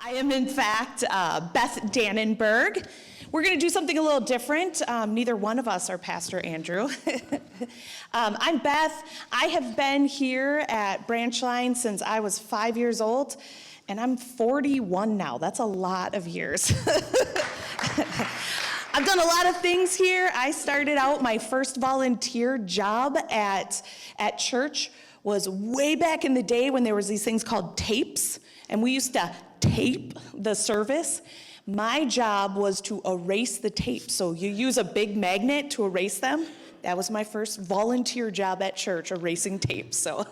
I am, in fact, Beth Dannenberg. We're going to do something a little different. Neither one of us are Pastor Andrew. I'm Beth. I have been here at Branchline since I was 5 years old, and I'm 41 now. That's a lot of years. I've done a lot of things here. I started out, my first volunteer job at church was way back in the day when there was these things called tapes, and we used to tape the service. My job was to erase the tape. So you use a big magnet to erase them. That was my first volunteer job at church, erasing tapes. So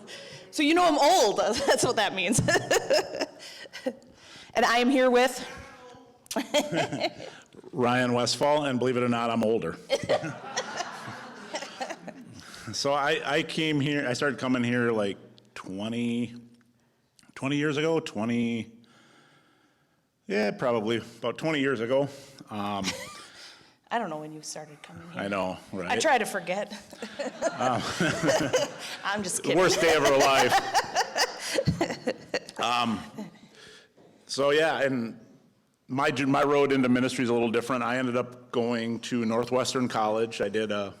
you know I'm old. That's what that means. And I am here with Ryan Westphal, and believe it or not, I'm older. So I came here, I started coming here like 20 years ago, probably about 20 years ago. I don't know when you started coming here. I know, right? I try to forget. I'm just kidding. The worst day of our life. And my road into ministry is a little different. I ended up going to Northwestern College. I did a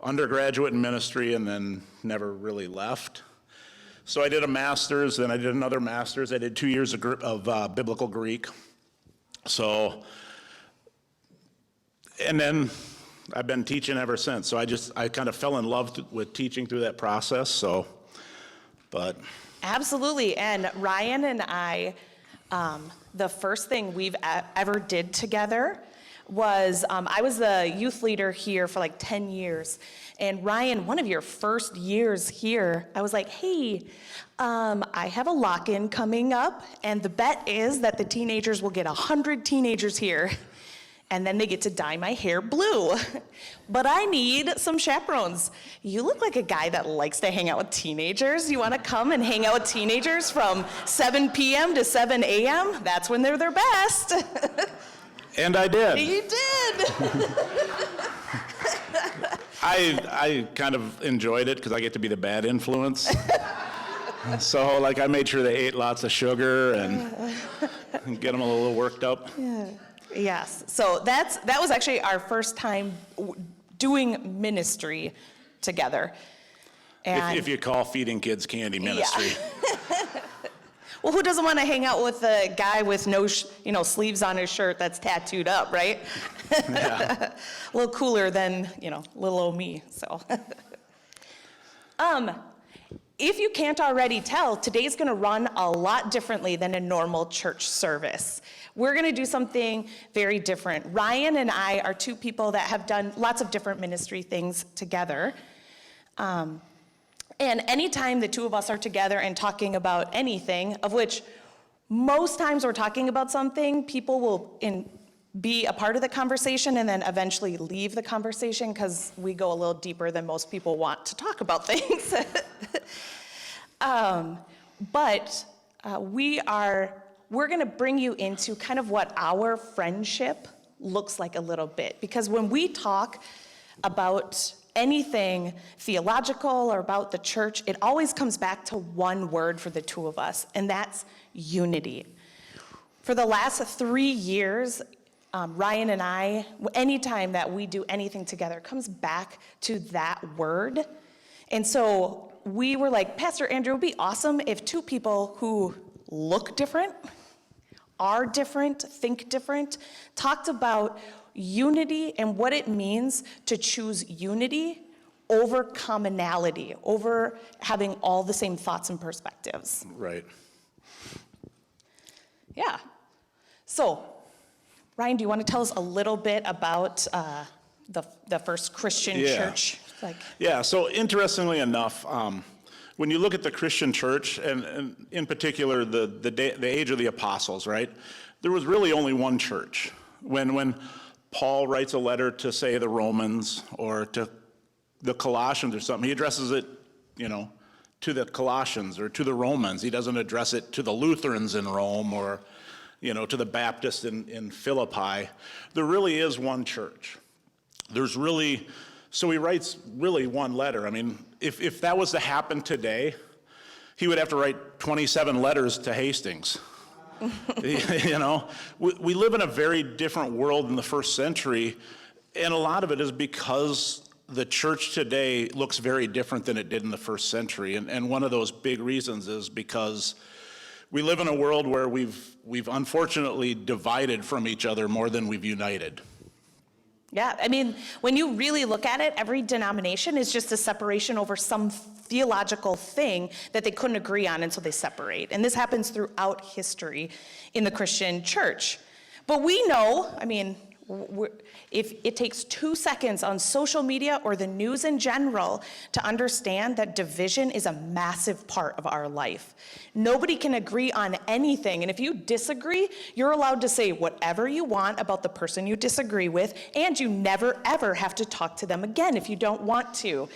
undergraduate in ministry and then never really left. So I did a master's, then I did another master's. I did 2 years of biblical Greek. And then I've been teaching ever since. So I kind of fell in love with teaching through that process. Absolutely. And Ryan and I, the first thing we've ever did together was, I was the youth leader here for like 10 years. And Ryan, one of your first years here, I was like, hey, I have a lock-in coming up, and the bet is that the teenagers will get 100 teenagers here, and then they get to dye my hair blue. But I need some chaperones. You look like a guy that likes to hang out with teenagers. You want to come and hang out with teenagers from 7 p.m. to 7 a.m.? That's when they're their best. And I did. You did. I kind of enjoyed it because I get to be the bad influence. So, I made sure they ate lots of sugar and get them a little worked up. Yeah. Yes. So that was actually our first time doing ministry together. And if you call feeding kids candy ministry. Yeah. Well, who doesn't want to hang out with a guy with no, sleeves on his shirt that's tattooed up, right? Yeah. A little cooler than, little old me. So, if you can't already tell, today's going to run a lot differently than a normal church service. We're going to do something very different. Ryan and I are two people that have done lots of different ministry things together. And anytime the two of us are together and talking about anything, of which most times we're talking about something, people will be a part of the conversation and then eventually leave the conversation because we go a little deeper than most people want to talk about things. We're going to bring you into kind of what our friendship looks like a little bit. Because when we talk about anything theological or about the church, it always comes back to one word for the two of us, and that's unity. For the last 3 years, Ryan and I, anytime that we do anything together, it comes back to that word. And so we were like, Pastor Andrew, it would be awesome if two people who look different, are different, think different, talked about unity and what it means to choose unity over commonality, over having all the same thoughts and perspectives. Right. Yeah. So, Ryan, do you want to tell us a little bit about the first Christian church? So interestingly enough, when you look at the Christian church, and in particular the age of the apostles, right, there was really only one church. When Paul writes a letter to, say, the Romans or to the Colossians or something, he addresses it, to the Colossians or to the Romans. He doesn't address it to the Lutherans in Rome or, to the Baptists in Philippi. There really is one church. So he writes really one letter. I mean, if that was to happen today, he would have to write 27 letters to Hastings. You know, we live in a very different world in the first century, and a lot of it is because the church today looks very different than it did in the first century. And one of those big reasons is because we live in a world where we've unfortunately divided from each other more than we've united. Yeah, I mean, when you really look at it, every denomination is just a separation over some theological thing that they couldn't agree on, and so they separate. And this happens throughout history in the Christian church. But we know, I mean, if it takes 2 seconds on social media or the news in general to understand that division is a massive part of our life. Nobody can agree on anything, and if you disagree, you're allowed to say whatever you want about the person you disagree with, and you never ever have to talk to them again if you don't want to.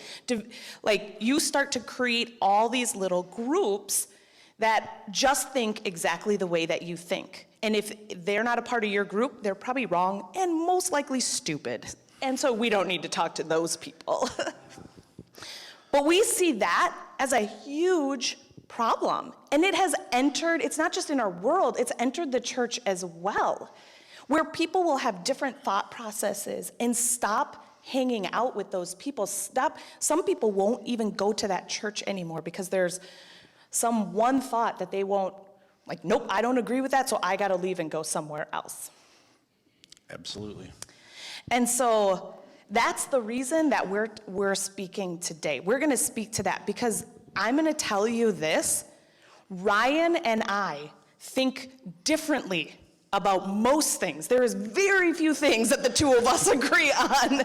Like, you start to create all these little groups that just think exactly the way that you think. And if they're not a part of your group, they're probably wrong and most likely stupid. And so we don't need to talk to those people. But we see that as a huge problem. And it has entered, it's not just in our world, it's entered the church as well, where people will have different thought processes and stop hanging out with those people. Some people won't even go to that church anymore because there's some one thought that they won't, like, nope, I don't agree with that, so I gotta leave and go somewhere else. Absolutely. And so that's the reason that we're speaking today. We're gonna speak to that because I'm gonna tell you this, Ryan and I think differently about most things. There is very few things that the two of us agree on.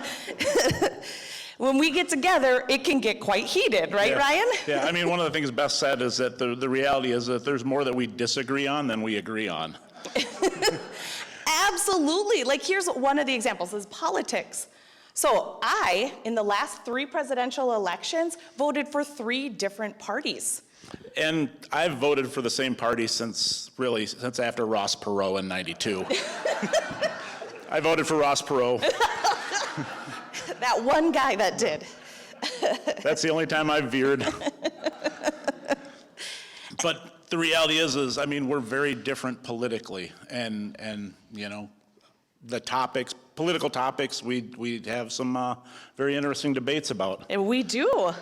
When we get together, it can get quite heated, right, Yeah. Ryan? Yeah, I mean, one of the things Beth said is that the reality is that there's more that we disagree on than we agree on. Absolutely. Like, here's one of the examples is politics. So I, in the last 3 presidential elections, voted for 3 different parties. And I've voted for the same party since after Ross Perot in '92. I voted for Ross Perot. That one guy that did. That's the only time I've veered. But the reality is, I mean, we're very different politically, and you know, the political topics, we have some very interesting debates about. And we do.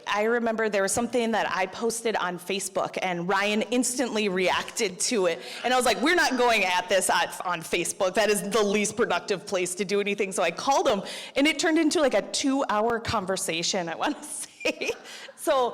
I remember there was something that I posted on Facebook, and Ryan instantly reacted to it. And I was like, we're not going at this on Facebook. That is the least productive place to do anything. So I called him, and it turned into like a 2-hour conversation, I want to say. So,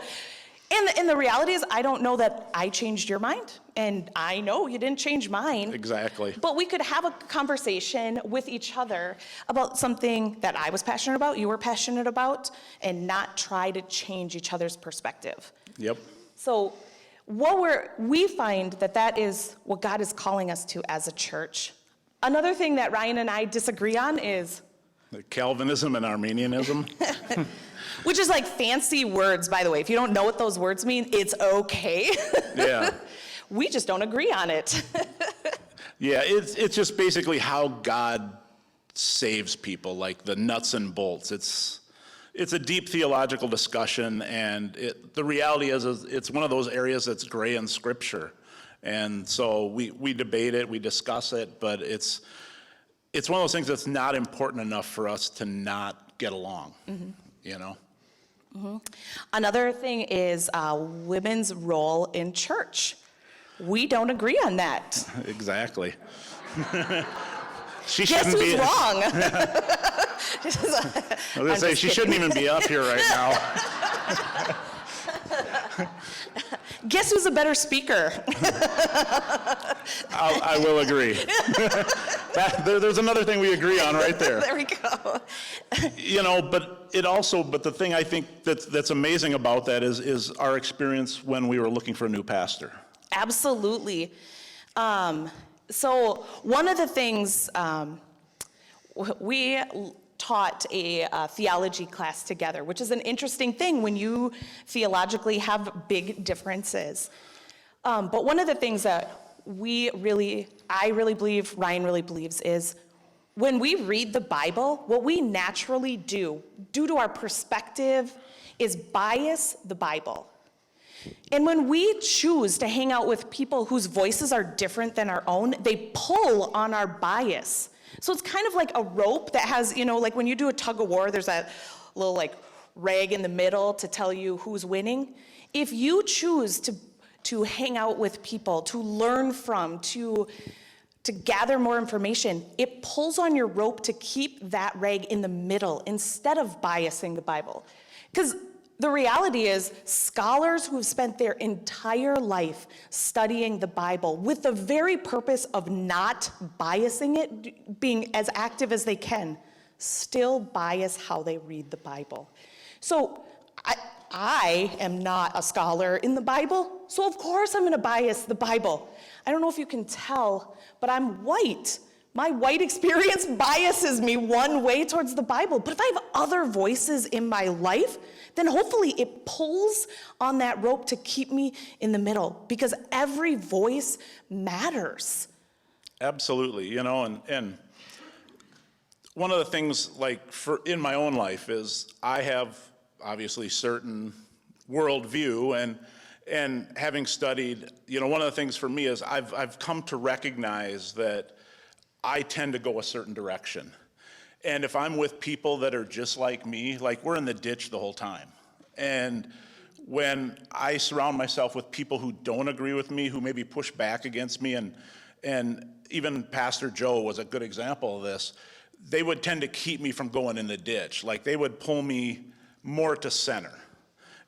and the reality is, I don't know that I changed your mind, and I know you didn't change mine. Exactly. But we could have a conversation with each other about something that I was passionate about, you were passionate about, and not try to change each other's perspective. Yep. So we find that is what God is calling us to as a church. Another thing that Ryan and I disagree on is Calvinism and Arminianism. which is like fancy words, by the way. If you don't know what those words mean, it's okay. Yeah. We just don't agree on it. Yeah, it's just basically how God saves people, like the nuts and bolts. It's a deep theological discussion, and the reality is it's one of those areas that's gray in Scripture. And so we debate it, we discuss it, but it's one of those things that's not important enough for us to not get along, you know? Mm-hmm. Another thing is women's role in church. We don't agree on that. Exactly. Guess who's wrong? I was going to say, she shouldn't even be up here right now. Guess who's a better speaker? I will agree. There's another thing we agree on right there. There we go. You know, but the thing I think that's amazing about that is our experience when we were looking for a new pastor. Absolutely. So one of the things, we taught a theology class together, which is an interesting thing when you theologically have big differences. But one of the things that I really believe, Ryan really believes, is when we read the Bible, what we naturally do, due to our perspective, is bias the Bible. And when we choose to hang out with people whose voices are different than our own, they pull on our bias. So it's kind of like a rope that has, like when you do a tug of war, there's that little like rag in the middle to tell you who's winning. If you choose to hang out with people, to learn from, to gather more information, it pulls on your rope to keep that rag in the middle instead of biasing the Bible. Because the reality is, scholars who have spent their entire life studying the Bible with the very purpose of not biasing it, being as active as they can, still bias how they read the Bible. So I am not a scholar in the Bible, so of course I'm going to bias the Bible. I don't know if you can tell, but I'm white. My white experience biases me one way towards the Bible. But if I have other voices in my life, then hopefully it pulls on that rope to keep me in the middle, because every voice matters. Absolutely, and one of the things in my own life is I have obviously certain worldview, and having studied, one of the things for me is I've come to recognize that I tend to go a certain direction. And if I'm with people that are just like me, we're in the ditch the whole time. And when I surround myself with people who don't agree with me, who maybe push back against me, and even Pastor Joe was a good example of this, they would tend to keep me from going in the ditch. They would pull me more to center.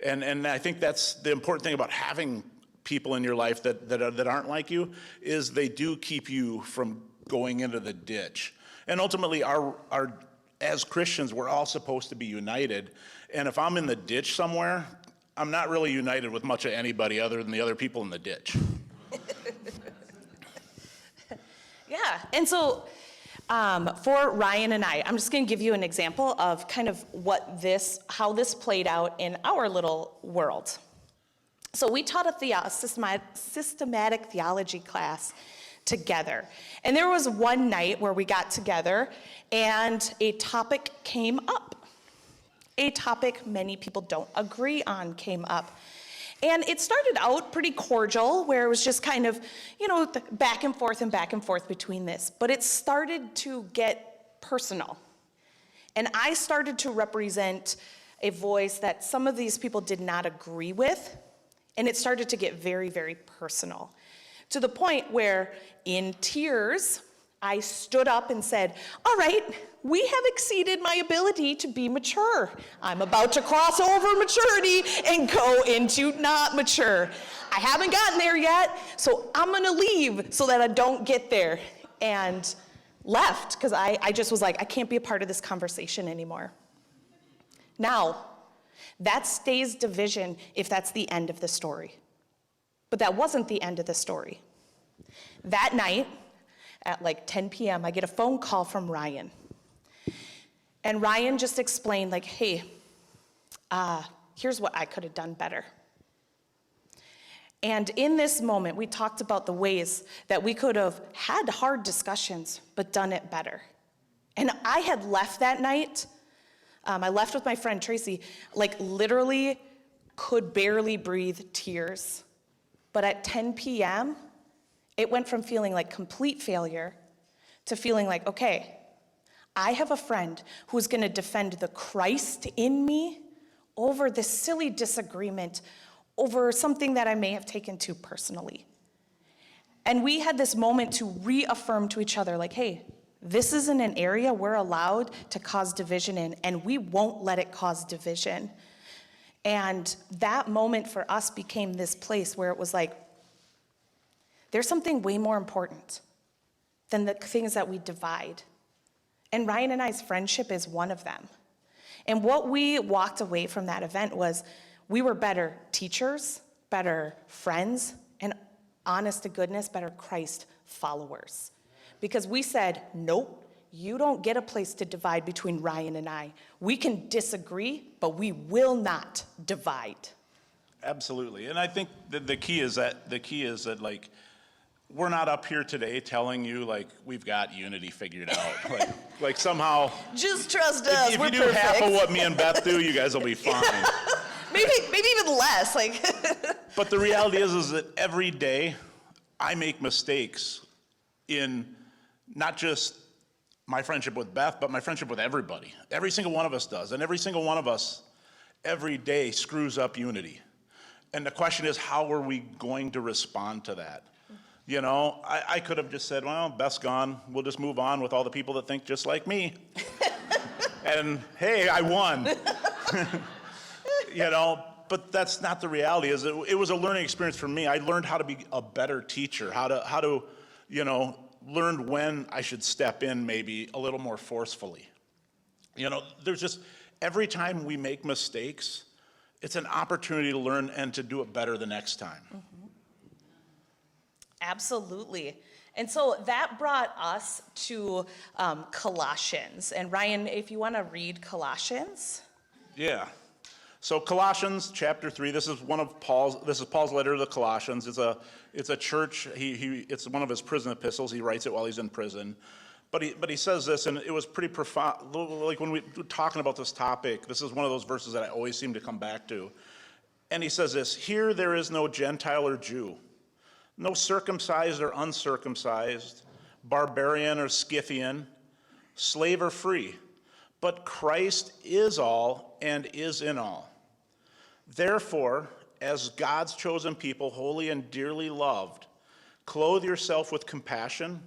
And I think that's the important thing about having people in your life that aren't like you, is they do keep you from going into the ditch. And ultimately, as Christians, we're all supposed to be united. And if I'm in the ditch somewhere, I'm not really united with much of anybody other than the other people in the ditch. Yeah, and so for Ryan and I'm just going to give you an example of kind of how this played out in our little world. So we taught a systematic theology class together. And there was one night where we got together and a topic came up. A topic many people don't agree on came up. And it started out pretty cordial, where it was just kind of, back and forth between this. But it started to get personal. And I started to represent a voice that some of these people did not agree with. And it started to get very, very personal. To the point where, in tears, I stood up and said, all right, we have exceeded my ability to be mature. I'm about to cross over maturity and go into not mature. I haven't gotten there yet, so I'm gonna leave so that I don't get there. And left, because I just was like, I can't be a part of this conversation anymore. Now, that stays division if that's the end of the story. But that wasn't the end of the story. That night, at 10 p.m., I get a phone call from Ryan. And Ryan just explained, hey, here's what I could have done better. And in this moment, we talked about the ways that we could have had hard discussions, but done it better. And I had left that night. I left with my friend Tracy, literally could barely breathe, tears. But at 10 p.m., it went from feeling like complete failure to feeling like, okay, I have a friend who's going to defend the Christ in me over this silly disagreement over something that I may have taken too personally. And we had this moment to reaffirm to each other, hey, this isn't an area we're allowed to cause division in, and we won't let it cause division. And that moment for us became this place where it was there's something way more important than the things that we divide. And Ryan and I's friendship is one of them. And what we walked away from that event was we were better teachers, better friends, and honest to goodness, better Christ followers. Because we said, nope, you don't get a place to divide between Ryan and I. We can disagree, but we will not divide. Absolutely. And I think that the key is that we're not up here today telling you we've got unity figured out. Somehow just trust us. If we're you do perfect. half of what me and Beth do, you guys will be fine. maybe even less. But the reality is that every day I make mistakes in not just my friendship with Beth, but my friendship with everybody. Every single one of us does. And every single one of us every day screws up unity. And the question is, how are we going to respond to that? You know, I could have just said, well, Beth's gone. We'll just move on with all the people that think just like me. And hey, I won. You know, but that's not the reality. It was a learning experience for me. I learned how to be a better teacher, how to, you know, learn when I should step in maybe a little more forcefully. You know, there's just, every time we make mistakes, it's an opportunity to learn and to do it better the next time. Mm-hmm. Absolutely. And so that brought us to Colossians. And Ryan, if you want to read Colossians. Yeah. So Colossians chapter 3, this is Paul's letter to the Colossians. It's a church, it's one of his prison epistles. He writes it while he's in prison. But he says this, and it was pretty profound. Like when we were talking about this topic, this is one of those verses that I always seem to come back to. And he says this, here there is no Gentile or Jew, no circumcised or uncircumcised, barbarian or Scythian, slave or free, but Christ is all and is in all. Therefore, as God's chosen people, holy and dearly loved, clothe yourself with compassion,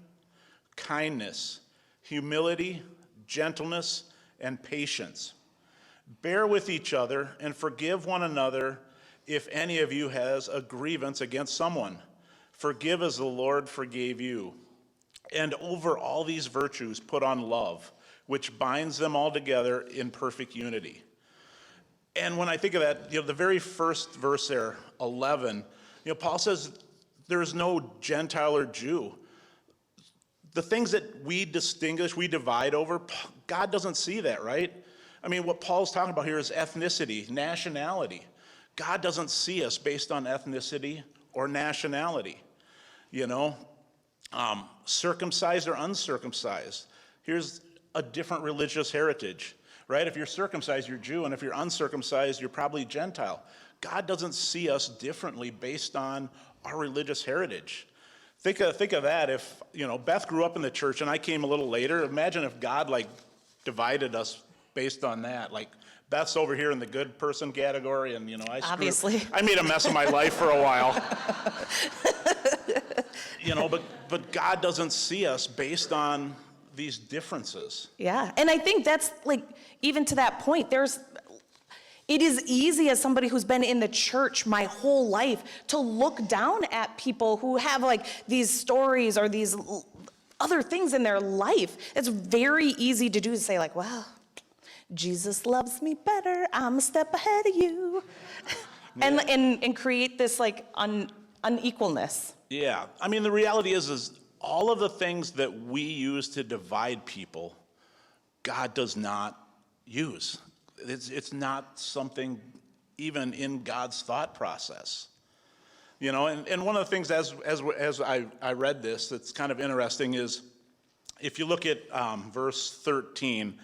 kindness, humility, gentleness, and patience. Bear with each other and forgive one another if any of you has a grievance against someone. Forgive as the Lord forgave you. And over all these virtues put on love, which binds them all together in perfect unity. And when I think of that, you know, the very first verse there, 11, you know, Paul says there is no Gentile or Jew. The things that we distinguish, we divide over, God doesn't see that, right? I mean, what Paul's talking about here is ethnicity, nationality. God doesn't see us based on ethnicity or nationality, you know? Circumcised or uncircumcised. Here's a different religious heritage, right? If you're circumcised, you're Jew, and if you're uncircumcised, you're probably Gentile. God doesn't see us differently based on our religious heritage. Think of that if, you know, Beth grew up in the church and I came a little later. Imagine if God, like, divided us based on that. Like, Beth's over here in the good person category, and, you know, I made a mess of my life for a while. You know, but God doesn't see us based on these differences. Yeah, and I think that's, like, even to that point, it is easy as somebody who's been in the church my whole life to look down at people who have, like, these stories or these other things in their life. It's very easy to do, to say, like, well, Jesus loves me better, I'm a step ahead of you. Yeah. and create this, like, unequalness. Yeah, I mean, the reality is all of the things that we use to divide people, God does not use. It's not something even in God's thought process. You know, and one of the things as I read this that's kind of interesting is if you look at verse 13,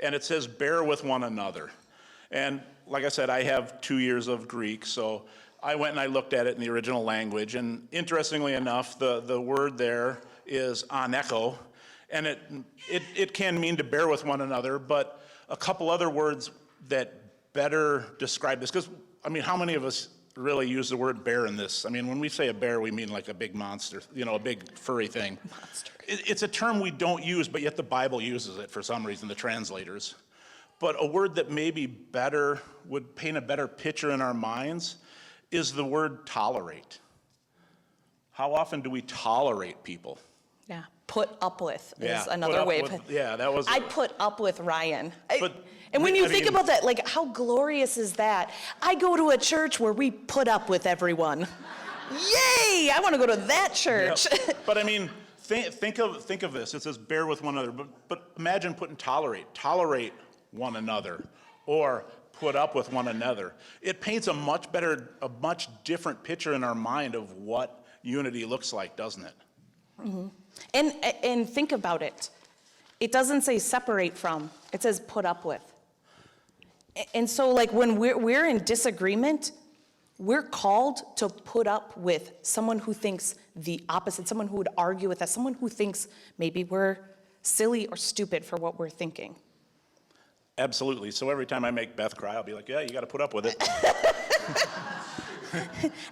and it says, bear with one another. And like I said, I have 2 years of Greek, so I went and I looked at it in the original language. And interestingly enough, the word there is aneko, and it can mean to bear with one another, but a couple other words that better describe this, because, I mean, how many of us really use the word bear in this? I mean, when we say a bear, we mean like a big monster, you know, a big furry thing. Monster. It's a term we don't use, but yet the Bible uses it for some reason, the translators. But a word that maybe better would paint a better picture in our minds is the word tolerate. How often do we tolerate people? Yeah, put up with is another way of it. Yeah, that was. I put up with Ryan. And when I you mean, think about that, like, how glorious is that? I go to a church where we put up with everyone. Yay! I want to go to that church. Yep. But I mean, think of this. It says bear with one another, but imagine putting tolerate one another, or put up with one another. It paints a much different picture in our mind of what unity looks like, doesn't it? Mm-hmm. And think about it. It doesn't say separate from. It says put up with. And so, like, when we're in disagreement, we're called to put up with someone who thinks the opposite, someone who would argue with us, someone who thinks maybe we're silly or stupid for what we're thinking. Absolutely. So every time I make Beth cry, I'll be like, yeah, you got to put up with it.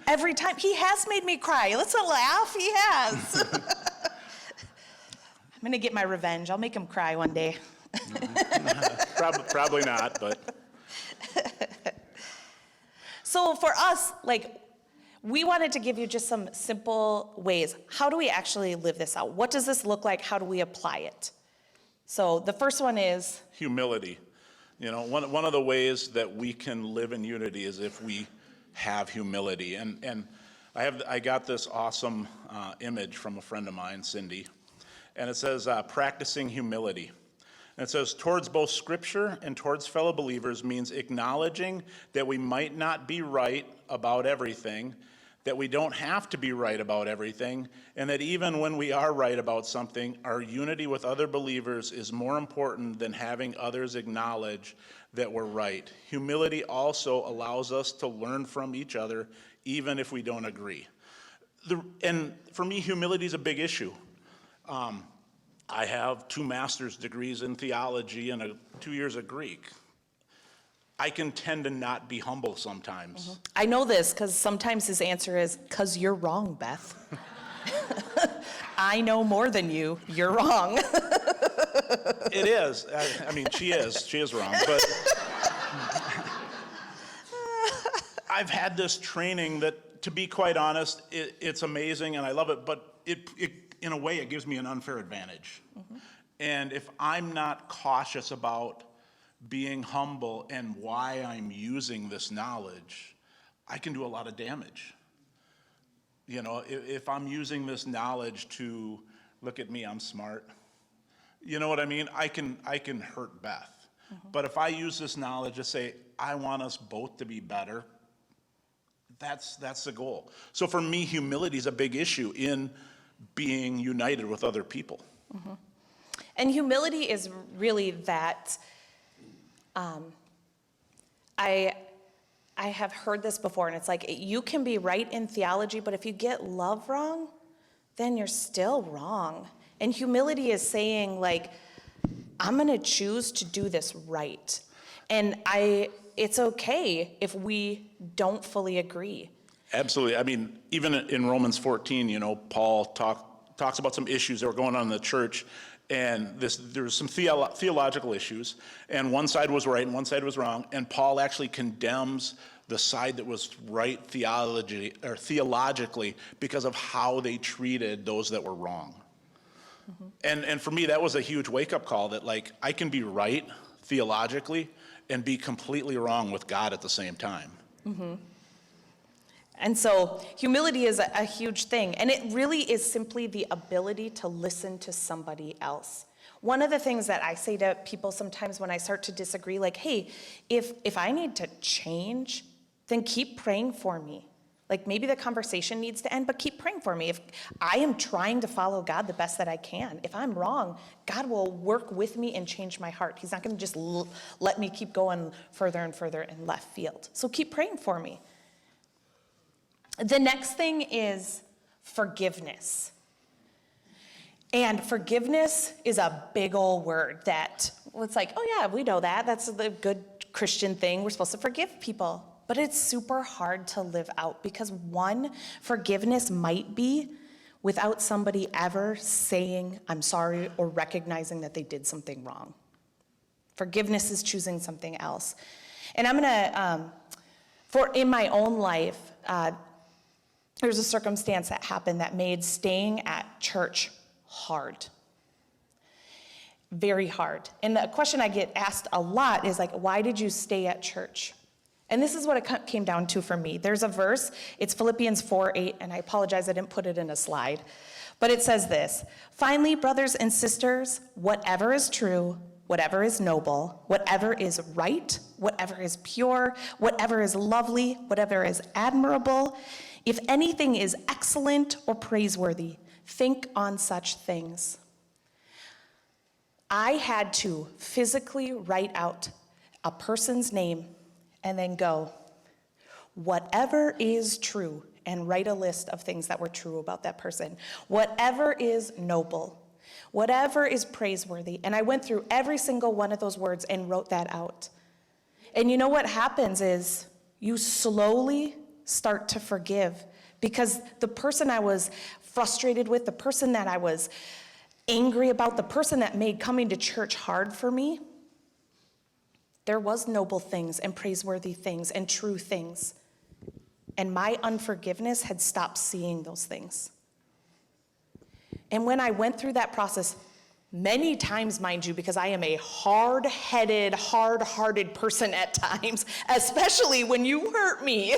Every time. He has made me cry. Let's not laugh. He has. I'm going to get my revenge. I'll make him cry one day. Probably not, but. So for us, like, we wanted to give you just some simple ways. How do we actually live this out? What does this look like? How do we apply it? So the first one is Humility. You know, one of the ways that we can live in unity is if we have humility. And I got this awesome image from a friend of mine, Cindy, and it says, practicing humility. And it says, towards both Scripture and towards fellow believers means acknowledging that we might not be right about everything, that we don't have to be right about everything, and that even when we are right about something, our unity with other believers is more important than having others acknowledge that we're right. Humility also allows us to learn from each other, even if we don't agree. And for me, humility is a big issue. I have 2 master's degrees in theology and 2 years of Greek. I can tend to not be humble sometimes. Mm-hmm. I know this because sometimes his answer is, because you're wrong, Beth. I know more than you. You're wrong. It is. I mean, she is wrong. But I've had this training that, to be quite honest, it's amazing and I love it, but it in a way, it gives me an unfair advantage. Mm-hmm. And if I'm not cautious about being humble and why I'm using this knowledge, I can do a lot of damage. You know, if I'm using this knowledge to, look at me, I'm smart. You know what I mean? I can hurt Beth. Mm-hmm. But if I use this knowledge to say, I want us both to be better, that's the goal. So for me, humility is a big issue in being united with other people. Mm-hmm. And humility is really that, I have heard this before, and it's like, you can be right in theology, but if you get love wrong, then you're still wrong. And humility is saying, like, I'm going to choose to do this right. And it's okay if we don't fully agree. Absolutely. I mean, even in Romans 14, you know, Paul talks about some issues that were going on in the church, and there was some theological issues, and one side was right and one side was wrong, and Paul actually condemns the side that was right theologically because of how they treated those that were wrong. Mm-hmm. And for me, that was a huge wake-up call that, like, I can be right theologically and be completely wrong with God at the same time. Mm-hmm. And so humility is a huge thing, and it really is simply the ability to listen to somebody else. One of the things that I say to people sometimes when I start to disagree, like, hey, if I need to change, then keep praying for me. Like, maybe the conversation needs to end, but keep praying for me. If I am trying to follow God the best that I can, if I'm wrong, God will work with me and change my heart. He's not going to just let me keep going further and further in left field. So keep praying for me. The next thing is forgiveness. And forgiveness is a big old word that, well, it's like, oh yeah, we know that. That's the good Christian thing. We're supposed to forgive people. But it's super hard to live out because, one, forgiveness might be without somebody ever saying, I'm sorry, or recognizing that they did something wrong. Forgiveness is choosing something else. And I'm going to, in my own life, there's a circumstance that happened that made staying at church hard. Very hard. And the question I get asked a lot is like, why did you stay at church? And this is what it came down to for me. There's a verse, it's Philippians 4:8, and I apologize I didn't put it in a slide. But it says this, finally, brothers and sisters, whatever is true, whatever is noble, whatever is right, whatever is pure, whatever is lovely, whatever is admirable, if anything is excellent or praiseworthy, think on such things. I had to physically write out a person's name and then go, whatever is true, and write a list of things that were true about that person. Whatever is noble, whatever is praiseworthy. And I went through every single one of those words and wrote that out. And you know what happens is you slowly start to forgive, because the person I was frustrated with, the person that I was angry about, the person that made coming to church hard for me, there was noble things and praiseworthy things and true things. And my unforgiveness had stopped seeing those things. And when I went through that process, many times, mind you, because I am a hard-headed, hard-hearted person at times, especially when you hurt me.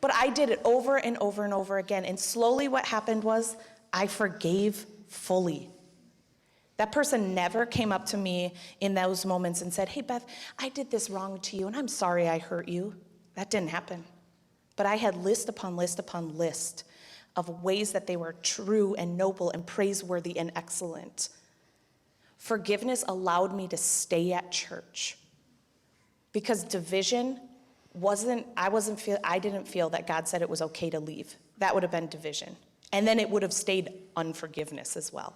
But I did it over and over and over again. And slowly what happened was I forgave fully. That person never came up to me in those moments and said, hey, Beth, I did this wrong to you, and I'm sorry I hurt you. That didn't happen. But I had list upon list upon list of ways that they were true and noble and praiseworthy and excellent. Forgiveness allowed me to stay at church, because division I didn't feel that God said it was okay to leave. That would have been division. And then it would have stayed unforgiveness as well.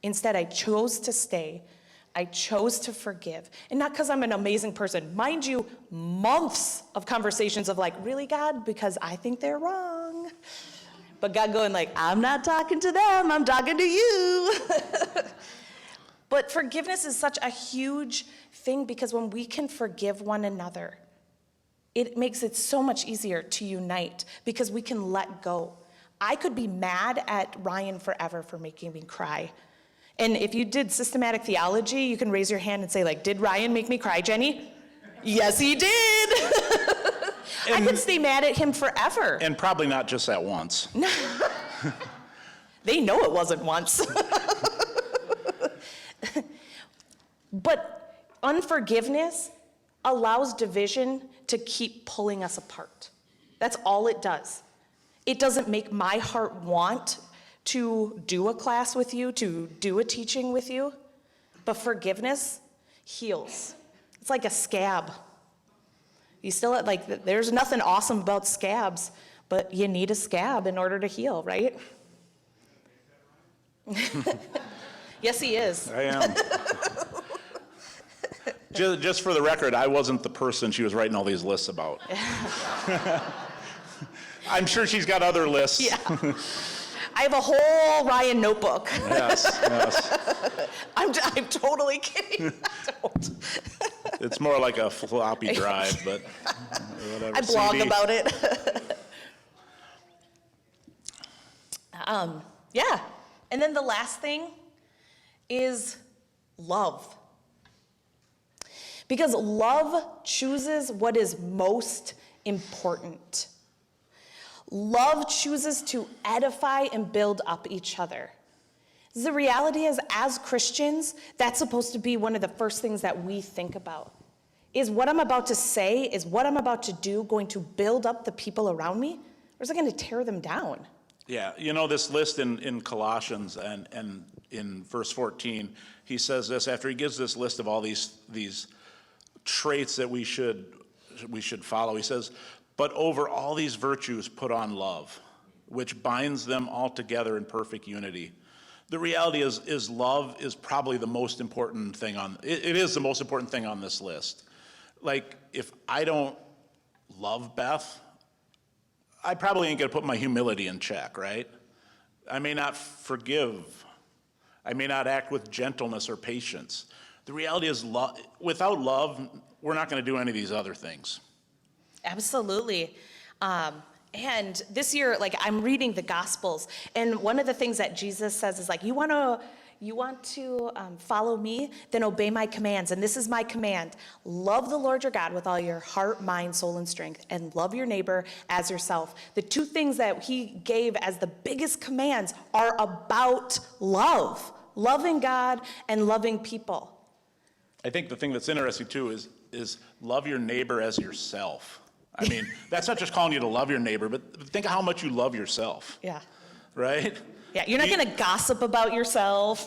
Instead, I chose to stay. I chose to forgive. And not because I'm an amazing person. Mind you, months of conversations of like, really, God? Because I think they're wrong. But God going like, I'm not talking to them, I'm talking to you. But forgiveness is such a huge thing, because when we can forgive one another, it makes it so much easier to unite, because we can let go. I could be mad at Ryan forever for making me cry. And if you did systematic theology, you can raise your hand and say, like, did Ryan make me cry, Jenny? Yes, he did. I could stay mad at him forever. And probably not just that once. They know it wasn't once. But unforgiveness allows division to keep pulling us apart. That's all it does. It doesn't make my heart want to do a class with you, to do a teaching with you, but forgiveness heals. It's like a scab. You still, like, there's nothing awesome about scabs, but you need a scab in order to heal, right? Yes, he is. I am. Just for the record, I wasn't the person she was writing all these lists about. I'm sure she's got other lists. Yeah. I have a whole Ryan notebook. Yes. I'm totally kidding. I don't. It's more like a floppy drive, but whatever. I blog CD. about it. Yeah. And then the last thing is love. Because love chooses what is most important. Love chooses to edify and build up each other. The reality is, as Christians, that's supposed to be one of the first things that we think about. Is what I'm about to say, is what I'm about to do going to build up the people around me, or is it going to tear them down? Yeah, you know, this list in Colossians and in verse 14, he says this, after he gives this list of all these traits that we should follow, he says, but over all these virtues put on love, which binds them all together in perfect unity. The reality is love is probably the most important thing it is the most important thing on this list. Like, if I don't love Beth, I probably ain't gonna put my humility in check, right? I may not forgive. I may not act with gentleness or patience. The reality is, without love, we're not gonna do any of these other things. Absolutely. And this year, like, I'm reading the Gospels, and one of the things that Jesus says is like, you want to follow me, then obey my commands. And this is my command: love the Lord your God with all your heart, mind, soul, and strength, and love your neighbor as yourself. The two things that he gave as the biggest commands are about love, loving God and loving people. I think the thing that's interesting too is love your neighbor as yourself. I mean, that's not just calling you to love your neighbor, but think of how much you love yourself. Yeah. Right? Yeah, you're not going to gossip about yourself.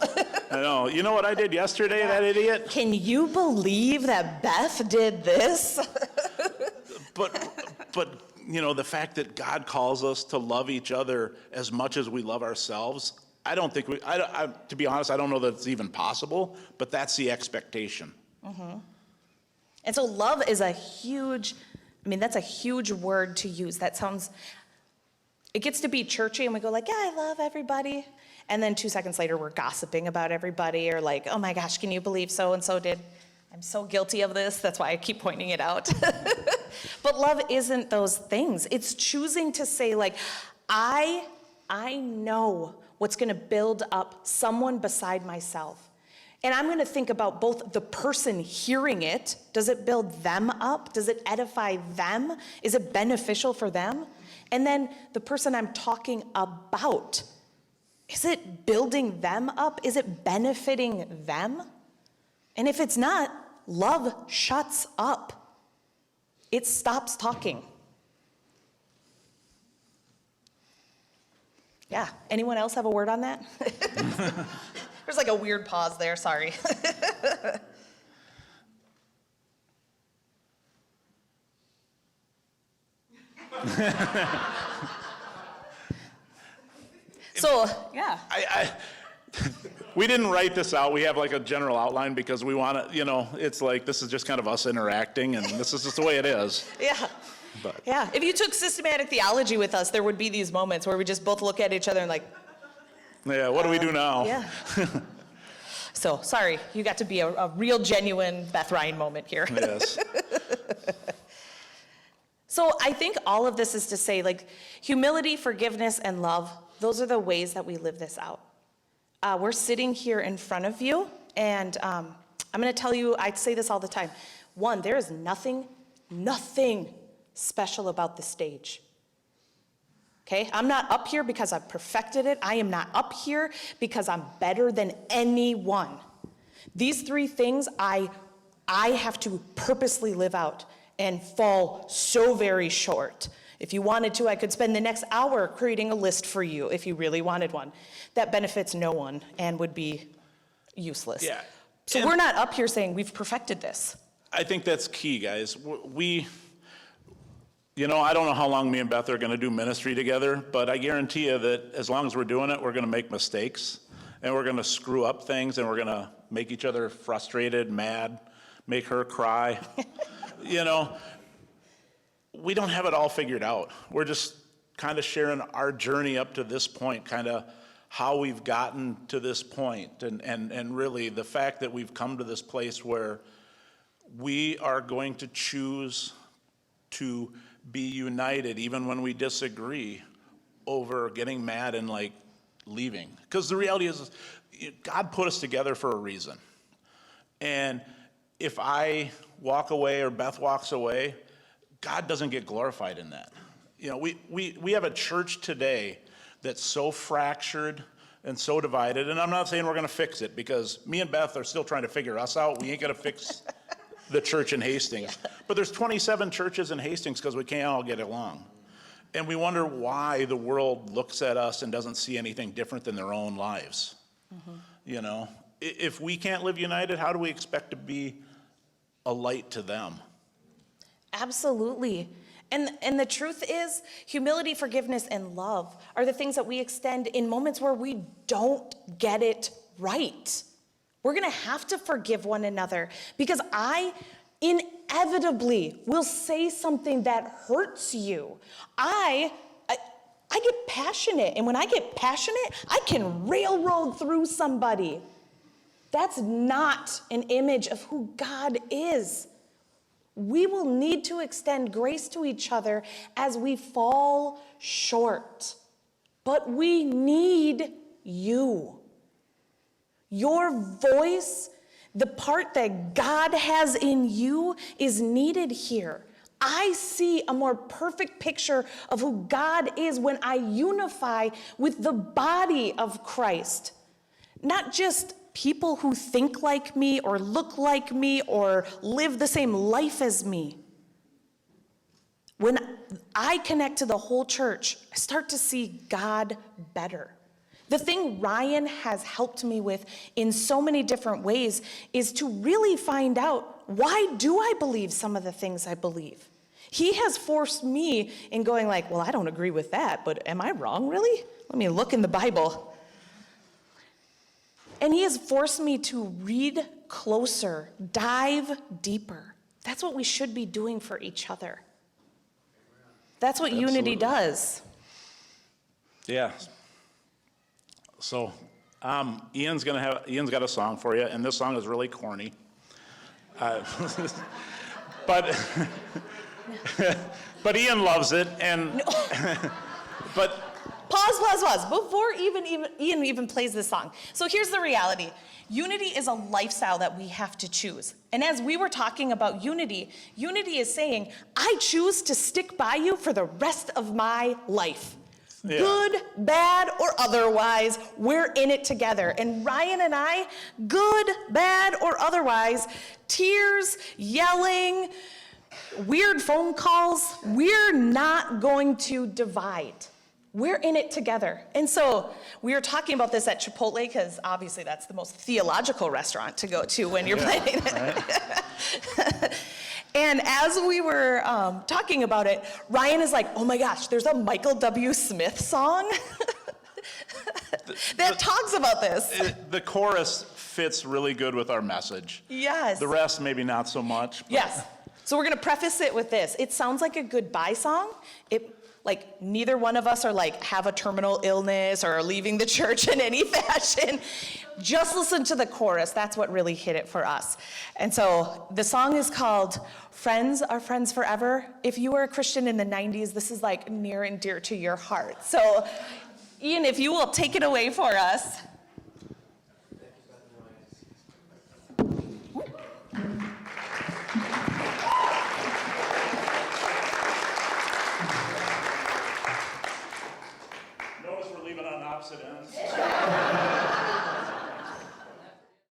I know. You know what I did yesterday, that idiot? Can you believe that Beth did this? But you know, the fact that God calls us to love each other as much as we love ourselves, I don't think to be honest, I don't know that it's even possible, but that's the expectation. And so love is that's a huge word to use. It gets to be churchy and we go like, yeah, I love everybody. And then 2 seconds later, we're gossiping about everybody or like, oh my gosh, can you believe so-and-so did? I'm so guilty of this. That's why I keep pointing it out. But love isn't those things. It's choosing to say like, I know what's going to build up someone beside myself. And I'm going to think about both the person hearing it. Does it build them up? Does it edify them? Is it beneficial for them? And then the person I'm talking about, is it building them up? Is it benefiting them? And if it's not, love shuts up. It stops talking. Yeah, anyone else have a word on that? There's like a weird pause there, sorry. So, yeah. We didn't write this out. We have like a general outline because we want to, you know, it's like this is just kind of us interacting and this is just the way it is. Yeah. But. Yeah. If you took systematic theology with us, there would be these moments where we just both look at each other and like, yeah, what do we do now? Yeah. So, sorry, you got to be a real genuine Beth Ryan moment here. Yes. So I think all of this is to say, like, humility, forgiveness, and love, those are the ways that we live this out. We're sitting here in front of you, and I'm going to tell you, I say this all the time. One, there is nothing special about the stage. Okay? I'm not up here because I've perfected it. I am not up here because I'm better than anyone. These three things I have to purposely live out and fall so very short. If you wanted to, I could spend the next hour creating a list for you if you really wanted one. That benefits no one and would be useless. Yeah. So we're not up here saying we've perfected this. I think that's key, guys. You know, I don't know how long me and Beth are going to do ministry together, but I guarantee you that as long as we're doing it, we're going to make mistakes, and we're going to screw up things, and we're going to make each other frustrated, mad, make her cry. You know, we don't have it all figured out. We're just kind of sharing our journey up to this point, kind of how we've gotten to this point, and really the fact that we've come to this place where we are going to choose to be united even when we disagree over getting mad and like leaving. Because the reality is God put us together for a reason. And if I walk away or Beth walks away, God doesn't get glorified in that. You know, we have a church today that's so fractured and so divided, and I'm not saying we're going to fix it because me and Beth are still trying to figure us out. We ain't going to fix the church in Hastings. Yeah. But there's 27 churches in Hastings because we can't all get along. And we wonder why the world looks at us and doesn't see anything different than their own lives. Mm-hmm. You know, if we can't live united, how do we expect to be a light to them? Absolutely. And the truth is, humility, forgiveness, and love are the things that we extend in moments where we don't get it right. We're going to have to forgive one another because I inevitably will say something that hurts you. I get passionate, and when I get passionate, I can railroad through somebody. That's not an image of who God is. We will need to extend grace to each other as we fall short. But we need you. Your voice, the part that God has in you, is needed here. I see a more perfect picture of who God is when I unify with the body of Christ. Not just people who think like me or look like me or live the same life as me. When I connect to the whole church, I start to see God better. The thing Ryan has helped me with in so many different ways is to really find out, why do I believe some of the things I believe? He has forced me in going like, well, I don't agree with that, but am I wrong, really? Let me look in the Bible. And he has forced me to read closer, dive deeper. That's what we should be doing for each other. That's what unity does. Yeah. So Ian's got a song for you, and this song is really corny. But Ian loves it, and but Pause. Before Ian even plays this song. So here's the reality. Unity is a lifestyle that we have to choose. And as we were talking about unity, unity is saying, I choose to stick by you for the rest of my life. Yeah. Good, bad, or otherwise, we're in it together. And Ryan and I, good, bad, or otherwise, tears, yelling, weird phone calls, we're not going to divide. We're in it together. And so we were talking about this at Chipotle because obviously that's the most theological restaurant to go to when you're planning it. Right? And as we were talking about it, Ryan is like, oh my gosh, there's a Michael W. Smith song that talks about this. The chorus fits really good with our message. Yes. The rest maybe not so much. Yes. So we're going to preface it with this. It sounds like a goodbye song. Like neither one of us are like have a terminal illness or are leaving the church in any fashion. Just listen to the chorus. That's what really hit it for us. And so the song is called Friends Are Friends Forever. If you were a Christian in the 90s, this is like near and dear to your heart. So Ian, if you will take it away for us. Notice we're leaving on opposite ends.